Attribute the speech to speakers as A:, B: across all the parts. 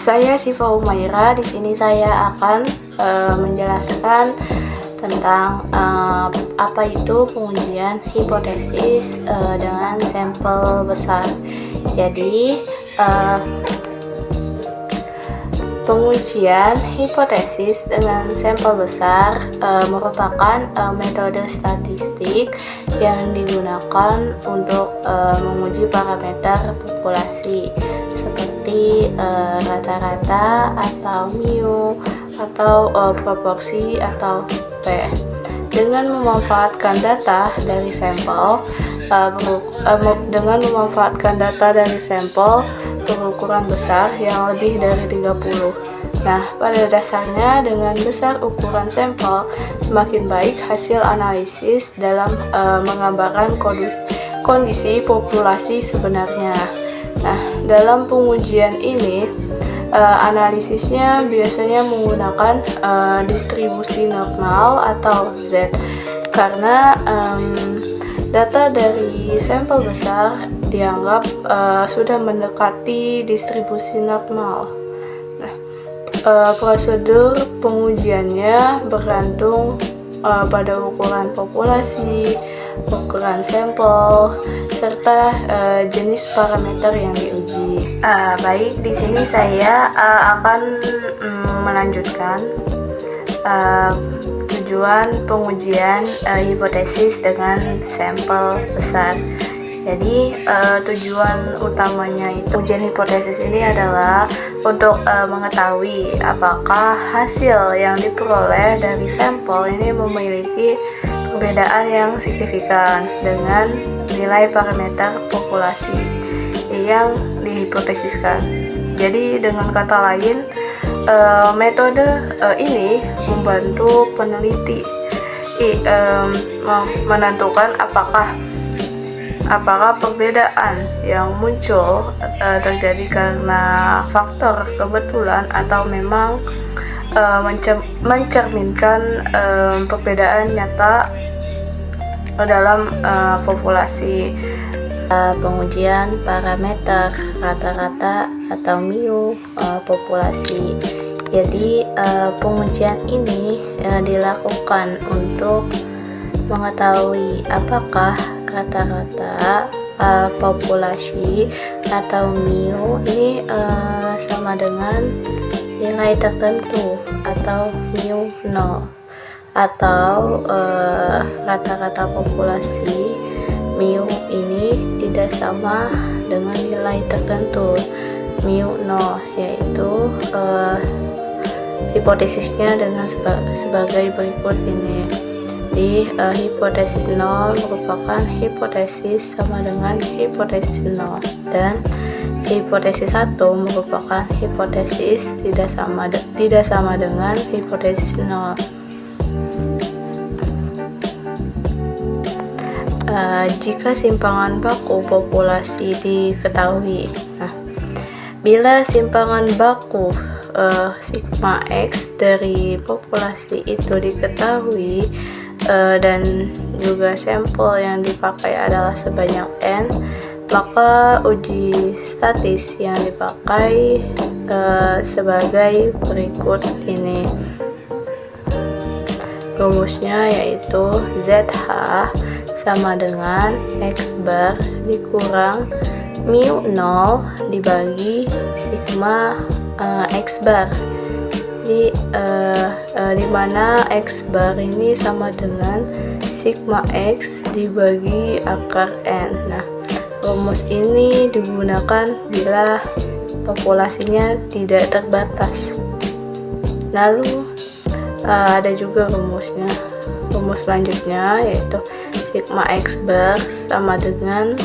A: Saya Siva Umaira. Di sini saya akan menjelaskan tentang apa itu pengujian hipotesis dengan sampel besar. Jadi pengujian hipotesis dengan sampel besar merupakan metode statistik yang digunakan untuk menguji parameter populasi seperti rata-rata atau mu atau proporsi atau P. Dengan memanfaatkan data dari sampel berukuran besar yang lebih dari 30. Nah, pada dasarnya dengan besar ukuran sampel, semakin baik hasil analisis dalam menggambarkan kondisi populasi sebenarnya. Nah, dalam pengujian ini, analisisnya biasanya menggunakan distribusi normal atau Z, karena data dari sampel besar dianggap sudah mendekati distribusi normal. Nah, prosedur pengujiannya bergantung pada ukuran populasi, ukuran sampel, serta jenis parameter yang diuji. Baik, di sini saya akan melanjutkan tujuan pengujian hipotesis dengan sampel besar. Jadi tujuan utamanya itu ujian hipotesis ini adalah untuk mengetahui apakah hasil yang diperoleh dari sampel ini memiliki perbedaan yang signifikan dengan nilai parameter populasi yang dihipotesiskan. Jadi dengan kata lain, metode ini membantu peneliti menentukan apakah perbedaan yang muncul terjadi karena faktor kebetulan atau memang mencerminkan perbedaan nyata dalam populasi. Pengujian parameter rata-rata atau mu populasi. Jadi pengujian ini dilakukan untuk mengetahui apakah rata-rata populasi atau mu ini sama dengan nilai tertentu atau mu 0, atau rata-rata populasi mu ini tidak sama dengan nilai tertentu mu 0, yaitu hipotesisnya dengan sebagai berikut ini. Di hipotesis 0 merupakan hipotesis sama dengan hipotesis 0, dan hipotesis 1 merupakan hipotesis tidak sama dengan hipotesis 0. Jika simpangan baku populasi diketahui. Nah, bila simpangan baku sigma X dari populasi itu diketahui dan juga sampel yang dipakai adalah sebanyak N, maka uji statis yang dipakai sebagai berikut ini. Rumusnya yaitu ZH sama dengan X bar dikurang mu 0 dibagi sigma X bar, di mana X bar ini sama dengan sigma X dibagi akar N. Nah, rumus ini digunakan bila populasinya tidak terbatas. Lalu ada juga rumusnya. Rumus selanjutnya yaitu sigma X bar sama dengan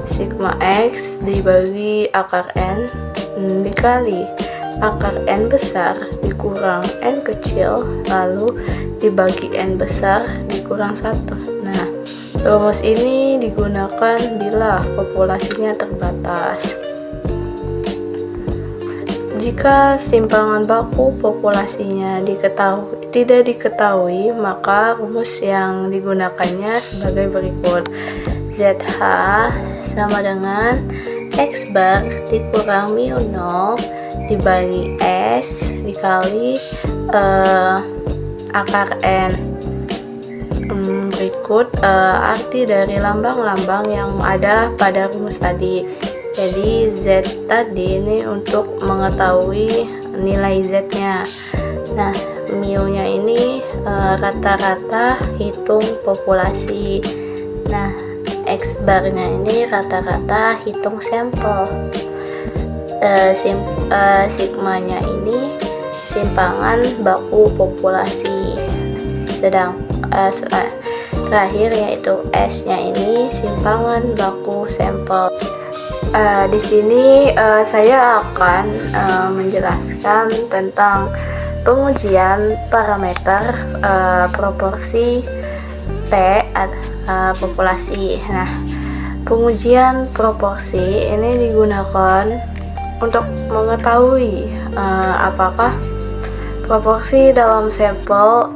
A: sigma X dibagi akar N dikali akar N besar dikurang N kecil lalu dibagi N besar dikurang 1. Nah, rumus ini digunakan bila populasinya terbatas. Jika simpangan baku populasinya tidak diketahui, maka rumus yang digunakannya sebagai berikut. ZH sama dengan X bar dikurang mu 0 dibagi S dikali akar N. Berikut arti dari lambang-lambang yang ada pada rumus tadi. Jadi Z tadi ini untuk mengetahui nilai Z-nya. Nah, mu-nya ini rata-rata hitung populasi. Nah, X bar-nya ini rata-rata hitung sampel. Sigma-nya ini simpangan baku populasi. Terakhir yaitu S-nya ini simpangan baku sampel. Di sini saya akan menjelaskan tentang pengujian parameter proporsi P populasi. Nah, pengujian proporsi ini digunakan untuk mengetahui apakah proporsi dalam sampel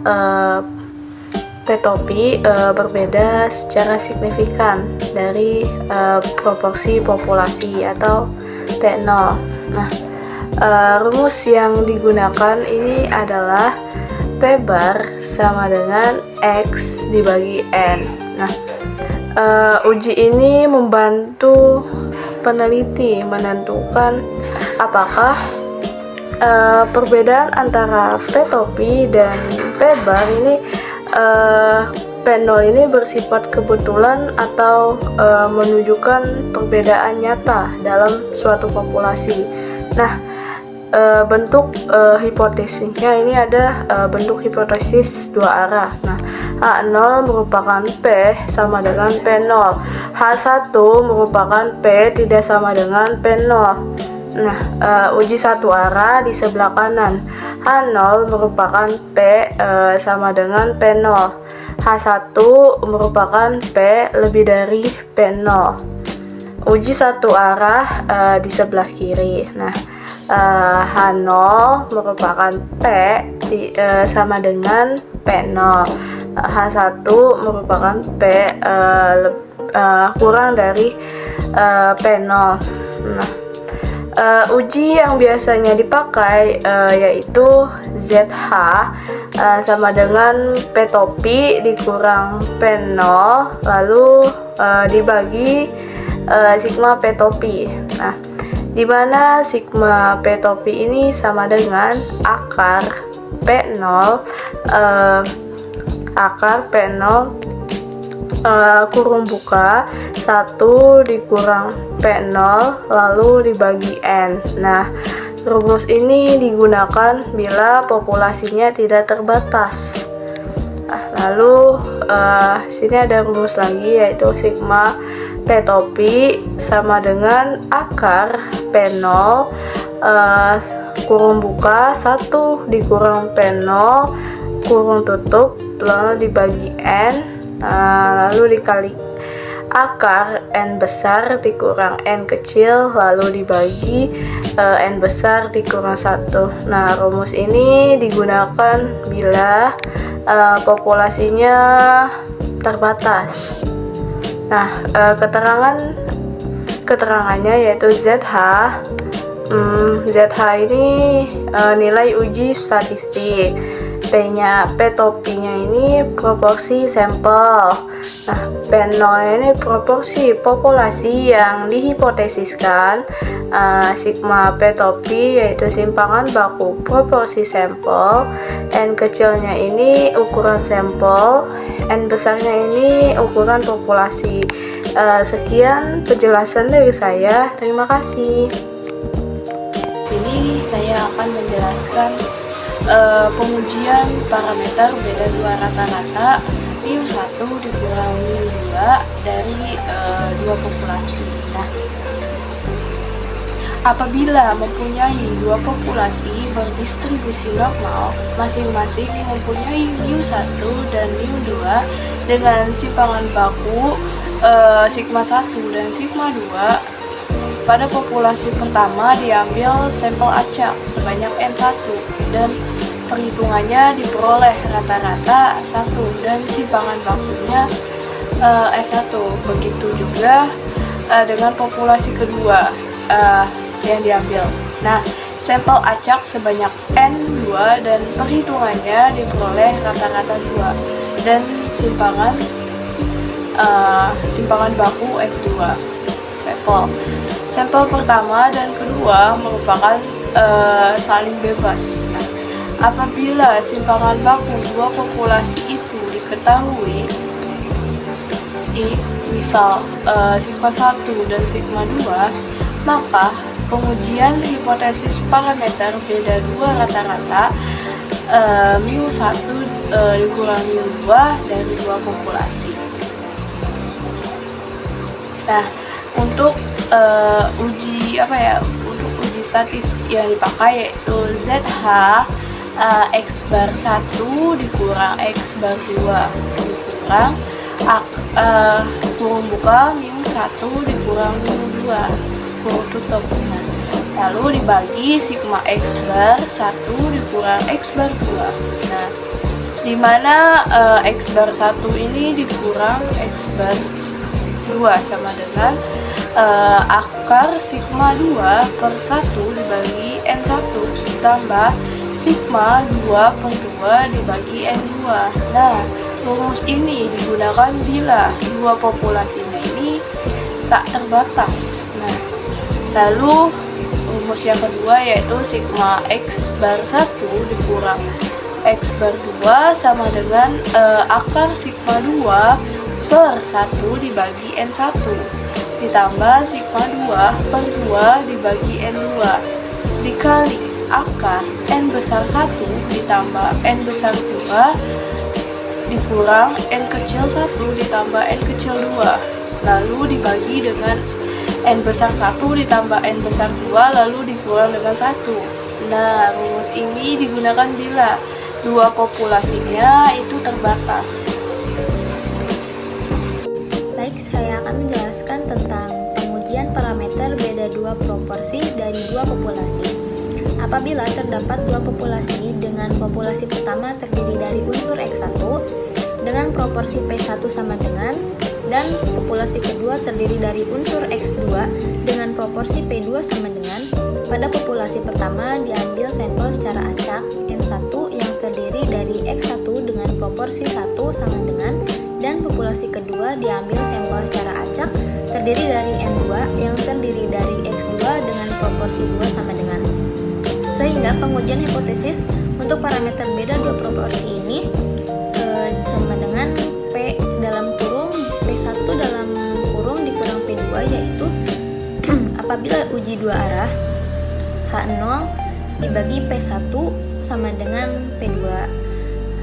A: P-topi berbeda secara signifikan dari proporsi populasi atau P0. Nah, rumus yang digunakan ini adalah P bar sama dengan X dibagi N. Nah, uji ini membantu peneliti menentukan apakah perbedaan antara P-topi dan P bar ini P0 ini bersifat kebetulan atau menunjukkan perbedaan nyata dalam suatu populasi. Nah, bentuk hipotesisnya ini ada bentuk hipotesis dua arah. Nah, H0 merupakan P sama dengan P0, H1 merupakan P tidak sama dengan P0. Nah, uji satu arah di sebelah kanan. H0 merupakan P sama dengan P0. H1 merupakan P lebih dari P0. Uji satu arah di sebelah kiri. Nah, H0 merupakan P sama dengan P0. H1 merupakan P kurang dari P0. Nah, uji yang biasanya dipakai yaitu ZH sama dengan P-topi dikurang P0 lalu dibagi sigma P-topi. Nah, di mana sigma P-topi ini sama dengan akar P0 kurung buka 1 dikurang P0 lalu dibagi N. Nah, rumus ini digunakan bila populasinya tidak terbatas. Lalu sini ada rumus lagi yaitu sigma P-topi sama dengan akar P0 kurung buka 1 dikurang P0 kurung tutup lalu dibagi N. Lalu dikali akar N besar dikurang N kecil lalu dibagi N besar dikurang 1. Nah, rumus ini digunakan bila populasinya terbatas. Nah, keterangannya yaitu ZH. ZH ini nilai uji statistik. P-nya, P-topinya ini proporsi sampel. Nah, P0 ini proporsi populasi yang dihipotesiskan. Sigma P-topi yaitu simpangan baku proporsi sampel. N kecilnya ini ukuran sampel. N besarnya ini ukuran populasi. Sekian penjelasan dari saya. Terima kasih. Di sini saya akan menjelaskan pengujian parameter beda dua rata-rata mu1 dikurang mu2 dari dua populasi. Nah, apabila mempunyai dua populasi berdistribusi normal, masing-masing mempunyai mu1 dan mu2 dengan simpangan baku sigma 1 dan sigma 2, pada populasi pertama diambil sampel acak sebanyak N1 dan perhitungannya diperoleh rata-rata 1 dan simpangan bakunya S1. Begitu juga dengan populasi kedua yang diambil. Nah, sampel acak sebanyak N2 dan perhitungannya diperoleh rata-rata 2 dan simpangan baku S2. Sampel pertama dan kedua merupakan saling bebas. Nah, apabila simpangan baku dua populasi itu diketahui, misal sigma 1 dan sigma 2, maka pengujian hipotesis parameter beda 2 rata-rata mu1 dikurang mu2 dari dua populasi. Nah, untuk uji statis yang dipakai yaitu ZH X bar 1 dikurang X bar 2 dikurang kurung buka mu1 dikurang mu2 kurung tutup. Lalu dibagi sigma X bar 1 dikurang X bar 2. Nah, di mana X bar 1 ini dikurang X bar 2 sama dengan akar sigma 2 per 1 dibagi N1 ditambah sigma 2 per 2 dibagi N2. Nah, rumus ini digunakan bila dua populasinya ini tak terbatas. Nah, lalu rumus yang kedua yaitu sigma X bar 1 dikurang X bar 2 sama dengan akar sigma 2 per 1 dibagi N1 ditambah sigma 2 per 2 dibagi N2 dikali akar N besar 1 ditambah N besar 2 dikurang N kecil 1 ditambah N kecil 2 lalu dibagi dengan N besar 1 ditambah N besar 2 lalu dikurang dengan 1. Nah, rumus ini digunakan bila dua populasinya itu terbatas.
B: Baik, saya akan menjelaskan tentang pengujian parameter beda dua proporsi dari dua populasi. Apabila terdapat dua populasi dengan populasi pertama terdiri dari unsur X1 dengan proporsi P1 sama dengan, dan populasi kedua terdiri dari unsur X2 dengan proporsi P2 sama dengan, pada populasi pertama diambil sampel secara acak N1 yang terdiri dari X1 dengan proporsi 1 sama dengan, dan populasi kedua diambil sampel secara acak terdiri dari N2 yang terdiri dari X2 dengan proporsi 2 sama dengan. Sehingga pengujian hipotesis untuk parameter beda dua proporsi ini sama dengan P dalam kurung P1 dalam kurung dikurang P2, yaitu apabila uji dua arah H0 dibagi P1 sama dengan P2,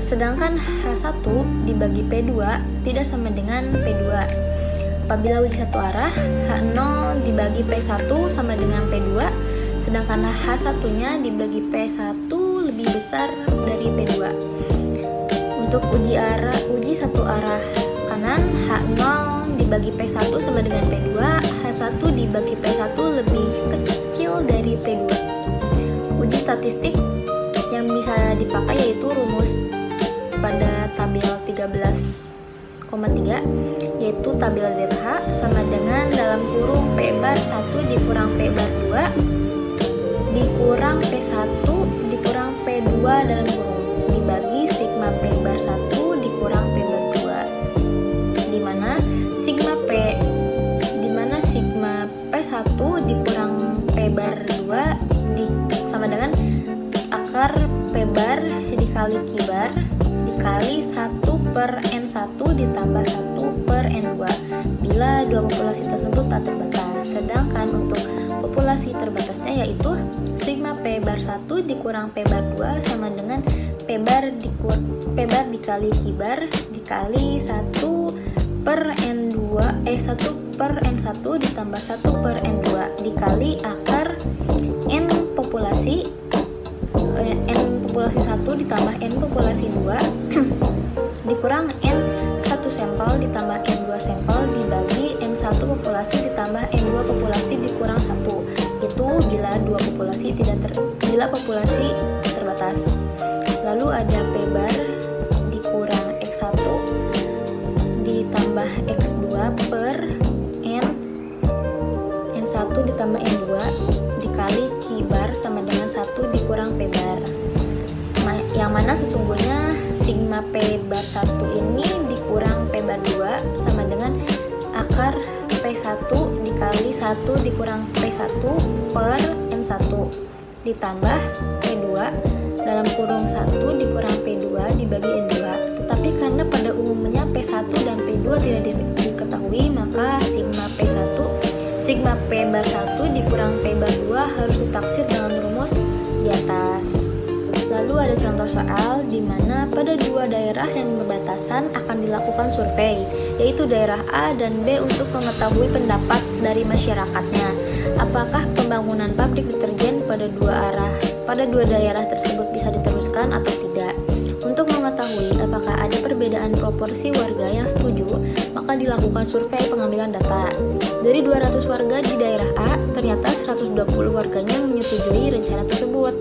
B: sedangkan H1 dibagi P2 tidak sama dengan P2. Apabila uji satu arah H0 dibagi P1 sama dengan P2, sedangkan H1-nya dibagi P1 lebih besar dari P2. Untuk uji satu arah kanan H0 dibagi P1 sama dengan P2, H1 dibagi P1 lebih kecil dari P2. Uji statistik yang bisa dipakai yaitu rumus pada tabel 13,3, yaitu tabel ZH sama dengan dalam kurung P bar 1 dikurang P bar 2 dikurang P1 dikurang P2 dalam kurung dibagi sigma P bar 1 dikurang P bar 2, dimana sigma P1 dikurang P bar 2 sama dengan akar P bar dikali Q bar dikali 1 per N1 ditambah 1 per N2 bila dua populasi tersebut tak terbatas. Sedangkan untuk populasi terbatasnya yaitu sigma P bar 1 dikurang P bar 2 sama dengan P bar dikali Q bar dikali 1 per N2 1 per N1 ditambah 1 per N2 dikali akar N populasi 1 ditambah N populasi 2 dikurang N1 sampel ditambah N2 sampel dibagi N1 populasi ditambah N2 populasi dikurang 1. Itu bila dua populasi bila populasi terbatas. Lalu ada P bar dikurang X1 ditambah X2 per N1 ditambah N2 dikali Q bar sama dengan 1 bar 1 ini dikurang P bar 2 sama dengan akar P1 dikali 1 dikurang P1 per N1 ditambah P2 dalam kurung 1 dikurang P2 dibagi N2. Tetapi karena pada umumnya P1 dan P2 tidak diketahui, maka sigma P bar 1 dikurang P bar 2 harus ditaksir dengan rumus di atas. Lalu ada contoh soal di mana pada dua daerah yang berbatasan akan dilakukan survei, yaitu daerah A dan B untuk mengetahui pendapat dari masyarakatnya. Apakah pembangunan pabrik deterjen pada dua daerah tersebut bisa diteruskan atau tidak? Untuk mengetahui apakah ada perbedaan proporsi warga yang setuju, maka dilakukan survei pengambilan data. Dari 200 warga di daerah A, ternyata 120 warganya menyetujui rencana tersebut.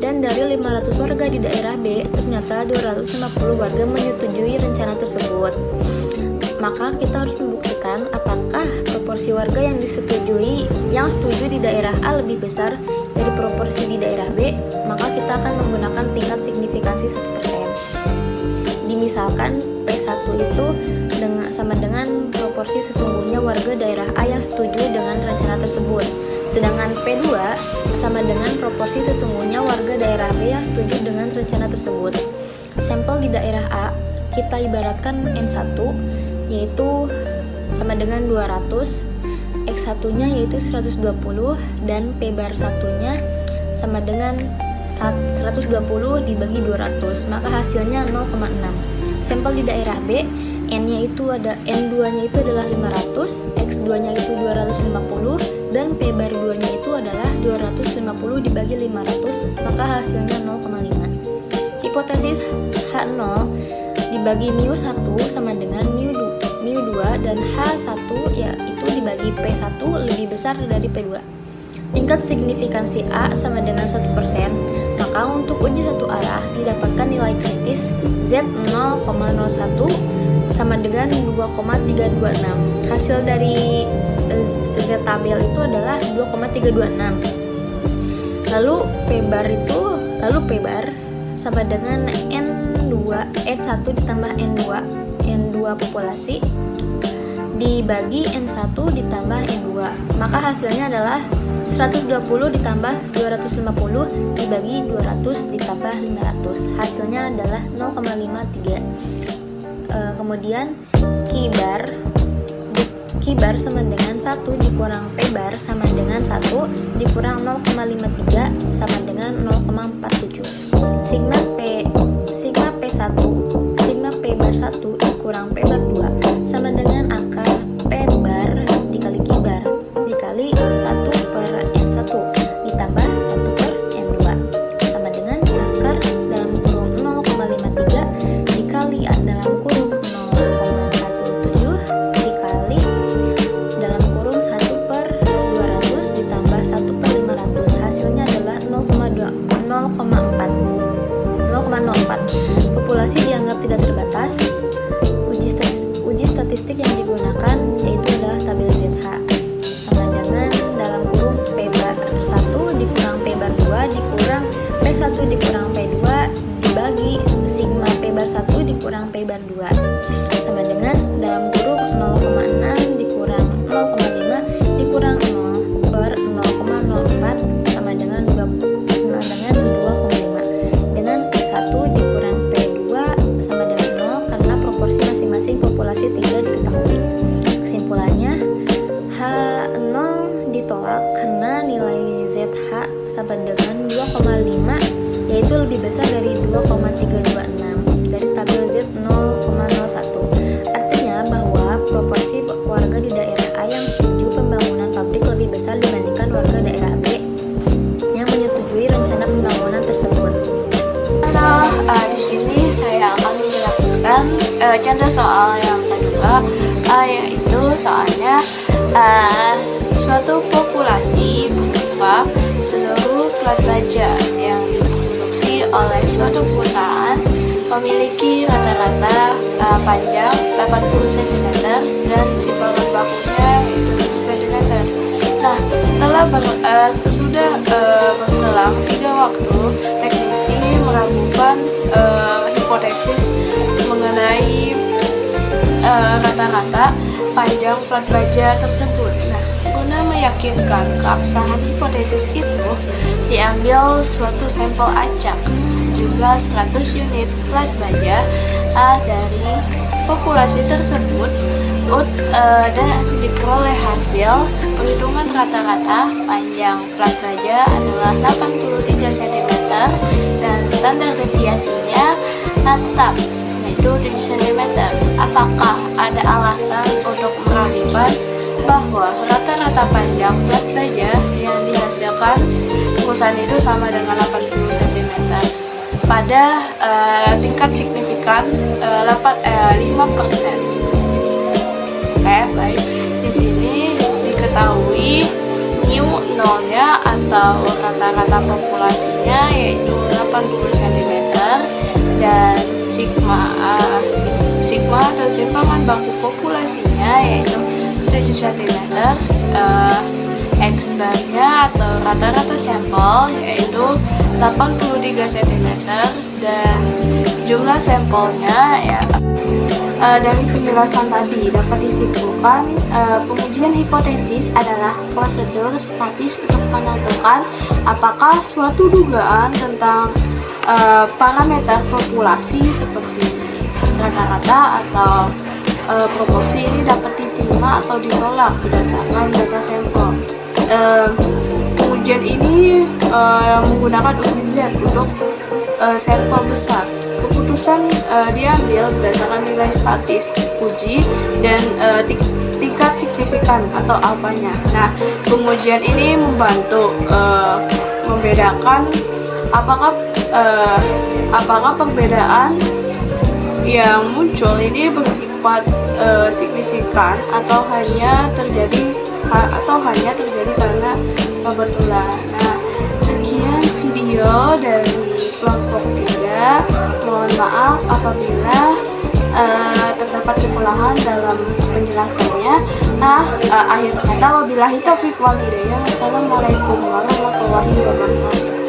B: Dan dari 500 warga di daerah B, ternyata 250 warga menyetujui rencana tersebut. Maka kita harus membuktikan apakah proporsi warga yang setuju di daerah A lebih besar dari proporsi di daerah B, maka kita akan menggunakan tingkat signifikansi 1%. Misalkan P1 itu sama dengan proporsi sesungguhnya warga daerah A yang setuju dengan rencana tersebut. Sedangkan P2 sama dengan proporsi sesungguhnya warga daerah B yang setuju dengan rencana tersebut. Sampel di daerah A kita ibaratkan N1 yaitu sama dengan 200, X1-nya yaitu 120 dan P bar 1-nya sama dengan 120 dibagi 200, maka hasilnya 0,6. Sampel di daerah B, N-nya itu ada N2-nya itu adalah 500, X2-nya itu 250 dan P bar 2-nya itu adalah 250 dibagi 500, maka hasilnya 0,5. Hipotesis H0 dibagi mu1 sama dengan mu2 dan H1 yaitu dibagi P1 lebih besar dari P2. Tingkat signifikansi A sama dengan 1%, maka untuk uji satu arah didapatkan nilai kritis Z0,01 sama dengan 2,326. Hasil dari Z tabel itu adalah 2,326. Lalu P bar sama dengan N1 ditambah N2 populasi dibagi N1 ditambah N2, maka hasilnya adalah 120 ditambah 250 dibagi 200 ditambah 500, hasilnya adalah 0,53. Kemudian Q bar sama dengan 1 dikurang P bar sama dengan 1 dikurang 0,53 sama dengan 0,47. Sigma P bar 1 dikurang P bar 2 sama dengan akar P bar dikali Q bar dikali 1 per N1 ditambah 1 per N2 sama dengan akar dalam kurung 0,53 dikali dalam kurung 0,47 dikali dalam kurung 1 per 200 ditambah 1 per 500, hasilnya adalah 0,04. Populasi dianggap tidak terbatas. Uji statistik yang digunakan yaitu adalah tabel ZH sama dengan dalam kurung P bar 1 dikurang P bar 2 dikurang P1 dikurang P2 dibagi sigma P bar 1 dikurang P bar 2 sama dengan dalam kurung 0,6 dikurang 0,5 dikurang 0 per 0,04 sama dengan 2,5 dengan P1 dikurang P2 sama dengan 0 karena proporsi masing-masing populasi tidak diketahui. Kesimpulannya H0 ditolak karena nilai ZH sama dengan 2,5 yaitu lebih besar dari 2,326 dari tabel Z0,01. Artinya bahwa proporsi warga di daerah A yang setuju pembangunan pabrik lebih besar dibandingkan warga daerah B yang menyetujui rencana pembangunan tersebut.
A: Di sini saya akan menjelaskan contoh soal yang kedua, yaitu soalnya suatu populasi berupa seluruh plat baja yang diproduksi oleh suatu perusahaan memiliki rata-rata panjang 80 cm dan simpelan bakunya yaitu 7 cm. Nah, sesudah berselang 3 waktu, teknisi meragukan hipotesis mengenai rata-rata panjang plat baja tersebut. Nah, guna meyakinkan keabsahan hipotesis itu, diambil suatu sampel acak sejumlah 100 unit plat baja dari populasi tersebut dan diperoleh hasil perhitungan rata-rata panjang plat baja adalah 83 cm dan standar deviasinya tetap yaitu 7 cm. Apakah ada alasan untuk meragukan bahwa rata-rata panjang plat baja yang dihasilkan perusahaan itu sama dengan 80 cm pada tingkat signifikan 5%? Baik, di sini diketahui mu nolnya atau rata-rata populasinya yaitu 80 cm dan sigma atau simpangan baku populasinya yaitu 7 cm, X barnya atau rata-rata sampel yaitu 83 cm dan jumlah sampelnya ya. Dari penjelasan tadi dapat disimpulkan pengujian hipotesis adalah prosedur statis untuk menentukan apakah suatu dugaan tentang parameter populasi seperti rata-rata atau proporsi ini dapat diterima atau ditolak berdasarkan data sampel. Pengujian ini menggunakan uji Z untuk sampel besar. Keputusan diambil berdasarkan nilai statis uji dan tingkat signifikan atau alfanya. Nah, pengujian ini membantu membedakan apakah perbedaan yang muncul ini bersifat signifikan atau hanya terjadi karena kebetulan. Nah, sekian video dari kelompok 3. Mohon maaf apabila terdapat kesalahan dalam penjelasannya. Akhir kata, wabillahi taufiq wal hidayah. Wassalamualaikum warahmatullahi wabarakatuh.